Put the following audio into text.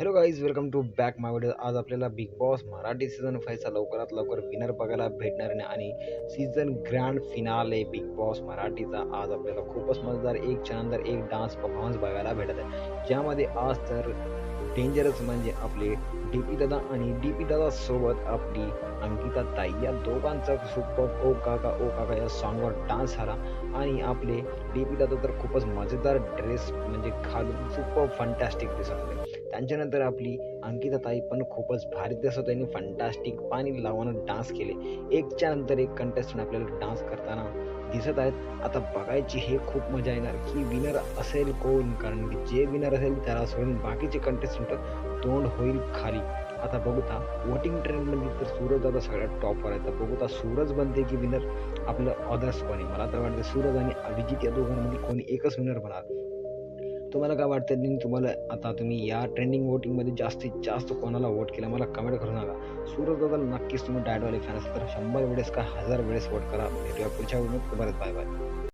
Hello guys, welcome to back my video. आज आपल्याला Big Boss Marathi season 5चा लवकरात लवकर विनर बघायला भेटणार नाही आणि season grand finale Big Boss मराठीचा आज आपल्याला खूपच मजेदार एकच्या नंतर एक डान्स परफॉर्मन्स बघायला भेटत आहे. ज्यामध्ये आज तर डेंजरस म्हणजे आपले डी दादा आणि डी दादा सोबत आपली अंकिता ताई या दोघांचा सुपर ओ काका या सॉन्गवर डान्स झाला आणि आपले डी दादा तर खूपच मजेदार ड्रेस म्हणजे घालून सुपर फंटॅस्टिक दिसत होते. त्यांच्यानंतर आपली अंकिता ताई पण खूपच भारी दिसत त्यांनी फंटास्टिक पाणी लावून डान्स केले. एकच्या नंतर एक कंटेस्टंट आपल्याला डान्स करताना दिसत आहेत. आता बघायची हे खूप मजा येणार की विनर असेल कोण, कारण की जे विनर असेल त्याला सोडून बाकीचे कंटेस्टंट तोंड होईल खाली. आता बघूता वोटिंग ट्रेंडमध्ये तर सूरज दादा सगळ्यात टॉपवर आहे. तर बघूता सूरज बनते की विनर आपलं अदर्स कोणी. मला तर वाटतं सूरज आणि अभिजित या दोघांमध्ये कोणी एकच विनर बनणार. तुम्हाला काय वाटतं आणि तुम्हाला आता तुम्ही या ट्रेंडिंग वोटिंगमध्ये जास्तीत जास्त कोणाला वोट केला मला कमेंट करू नका. सूरज दादाला नक्कीच तुम्ही डायटवाले फॅन असाल तर 100 वेळेस का 1000 वेळेस वोट करा. भेटूया पुढच्या व्हिडिओत. Bye bye.